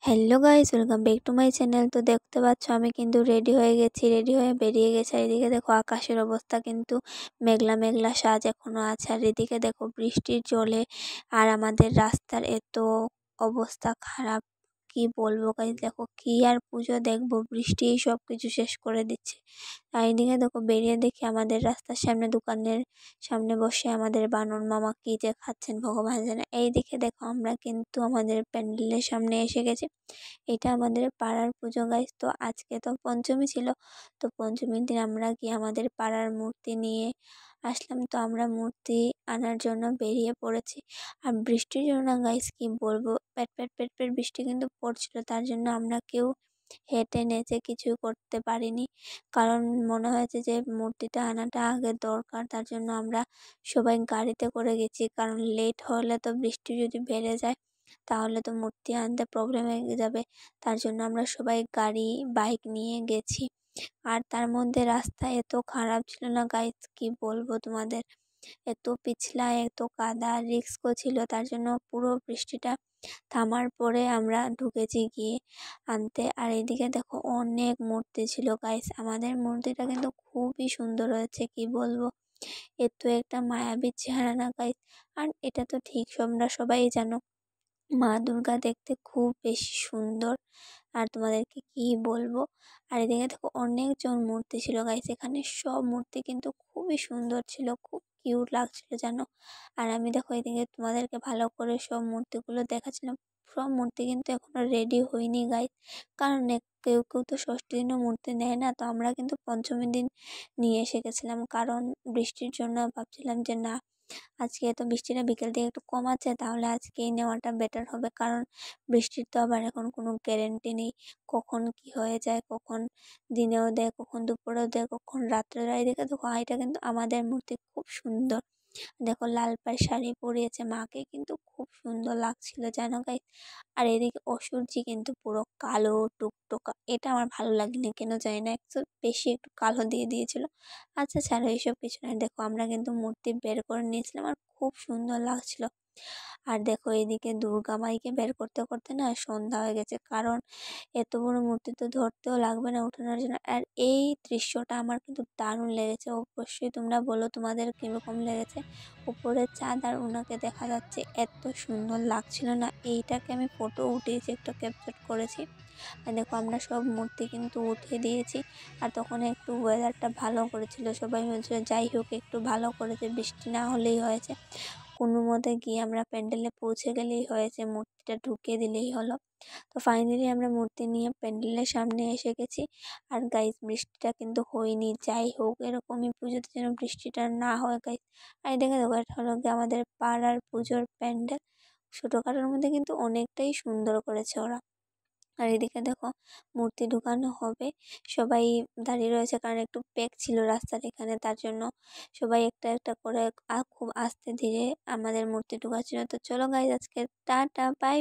Hello guys, welcome back to my channel. তো দেখতে পাচ্ছ আমি কিন্তু রেডি হয়ে গেছি, রেডি হয়ে বেরিয়ে গেছি। আর এদিকে দেখো আকাশের অবস্থা কিন্তু মেঘলা মেঘলা সাজ এখনো আছে। আর এদিকে দেখো বৃষ্টির জলে আর আমাদের রাস্তার এত অবস্থা খারাপ, কি বলবো গাইস। দেখো কি আর পুজো দেখবো, বৃষ্টি সব কিছু শেষ করে দিচ্ছে। আর এদিকে দেখো বেরিয়ে দেখি আমাদের রাস্তার সামনে দোকানের সামনে বসে আমাদের বানর মামা কি যে খাচ্ছেন ভগবান জানে। এইদিকে দেখো আমরা কিন্তু আমাদের প্যান্ডেলের সামনে এসে গেছি। এটা আমাদের পাড়ার পুজো গাইস। তো আজকে তো পঞ্চমী ছিল, তো পঞ্চমীর দিন আমরা গিয়ে আমাদের পাড়ার মূর্তি নিয়ে আসলাম। তো আমরা মূর্তি আনার জন্য বেরিয়ে পড়েছি। আর বৃষ্টির জন্য না গাইস কি বলবো, প্যাট প্যাট প্যাট প্যাট বৃষ্টি কিন্তু পড়ছিল, তার জন্য আমরা কেউ হেঁটে নেচে কিছুই করতে পারিনি। কারণ মনে হয়েছে যে মূর্তিটা আনাটা আগে দরকার, তার জন্য আমরা সবাই গাড়িতে করে গেছি। কারণ লেট হলে তো বৃষ্টি যদি বেড়ে যায় তাহলে তো মূর্তি আনতে প্রবলেম হয়ে যাবে। তার জন্য আমরা সবাই গাড়ি বাইক নিয়ে গেছি। আর তার মধ্যে রাস্তা এত খারাপ ছিল না গাইস, কি বলবো তোমাদের। এত পিছলা, এত কাদা, রিস্কও ছিল। তার জন্য পুরো বৃষ্টিটা থামার পরে আমরা ঢুকেছি গিয়ে আনতে। আর এদিকে দেখো অনেক মূর্তি ছিল গাইস। আমাদের মূর্তিটা কিন্তু খুবই সুন্দর হয়েছে, কি বলবো। এত একটা মায়াবী চেহারা না গাইস। আর এটা তো ঠিক তোমরা সবাই জানো, মা দুর্গা দেখতে খুব বেশি সুন্দর। আর তোমাদেরকে কি বলবো। আর এদিকে দেখো অনেকজন মূর্তি ছিল গাইস, এখানে সব মূর্তি কিন্তু খুবই সুন্দর ছিল, খুব কিউট লাগছিল জানো। আর আমি দেখো এদিকে তোমাদেরকে ভালো করে সব মূর্তিগুলো দেখাচ্ছিলাম। সব মূর্তি কিন্তু এখনো রেডি হয়নি গাইস, কারণ কেউ কেউ তো ষষ্ঠী দিনও মূর্তি নেয় না। তো আমরা কিন্তু পঞ্চমী দিন নিয়ে এসে গেছিলাম, কারণ বৃষ্টির জন্য ভাবছিলাম যে না, আজকে তো বৃষ্টিটা বিকেল থেকে একটু কম আছে, তাহলে আজকেই নেওয়াটা বেটার হবে। কারণ বৃষ্টির তো আবার এখন কোনো গ্যারেন্টি নেই, কখন কি হয়ে যায়, কখন দিনেও দেয়, কখন দুপুরেও দেয়, কখন রাত্রে দেয়। এদিকে দেখো এটা কিন্তু আমাদের মূর্তি খুব সুন্দর। দেখো লাল পাড় শাড়ি পরিয়েছে, মাকে কিন্তু খুব সুন্দর লাগছিল জানো গাইস। আর এদিকে অসুরজি কিন্তু পুরো কালো টুকটোকা, এটা আমার ভালো লাগেনি কেন জানি না, একটু বেশি একটু কালো দিয়ে দিয়েছিল। আচ্ছা ছাড়ো এইসব কিছু না, দেখো আমরা কিন্তু মূর্তি বের করে নিয়েছিলাম আর খুব সুন্দর লাগছিল। আর দেখো এদিকে দুর্গা মাইকে বের করতে করতে না সন্ধ্যা হয়ে গেছে, কারণ এত বড় মূর্তি তো ধরতেও লাগবে না ওঠানোর জন্য। আর এই দৃশ্যটা আমার কিন্তু দারুণ লেগেছে, অবশ্যই তোমরা বলো তোমাদের কীরকম লেগেছে। উপরে চাঁদ আর ওনাকে দেখা যাচ্ছে, এত সুন্দর লাগছিল না। এইটাকে আমি ফটো উঠিয়েছি, একটা ক্যাপচার করেছি। আর দেখো আমরা সব মূর্তি কিন্তু উঠিয়ে দিয়েছি। আর তখন একটু ওয়েদারটা ভালো করেছিল, সবাই বলছিল যাই হোক একটু ভালো করেছে, বৃষ্টি না হলেই হয়েছে। কোনো মতে গিয়ে আমরা প্যান্ডেলে পৌঁছে গেলেই হয়েছে, মূর্তিটা ঢুকিয়ে দিলেই হলো। তো ফাইনালি আমরা মূর্তি নিয়ে প্যান্ডেলের সামনে এসে গেছি। আর গাইস বৃষ্টিটা কিন্তু হয়নি, যাই হোক এরকমই পুজোতে যেন বৃষ্টিটা না হয় গাইস। আর দেখে দেখো এটা হলো গিয়ে আমাদের পাড়ার পুজোর প্যান্ডেল, ছোটোখাটোর মধ্যে কিন্তু অনেকটাই সুন্দর করেছে ওরা। আর এদিকে দেখো মূর্তি ঢুকানো হবে, সবাই দাঁড়িয়ে রয়েছে, কারণ একটু প্যাক ছিল রাস্তার এখানে, তার জন্য সবাই একটা একটা করে খুব আস্তে ধীরে আমাদের মূর্তি ঢুকাচ্ছিল। তো চলো গাইজ আজকে টাটা বাই।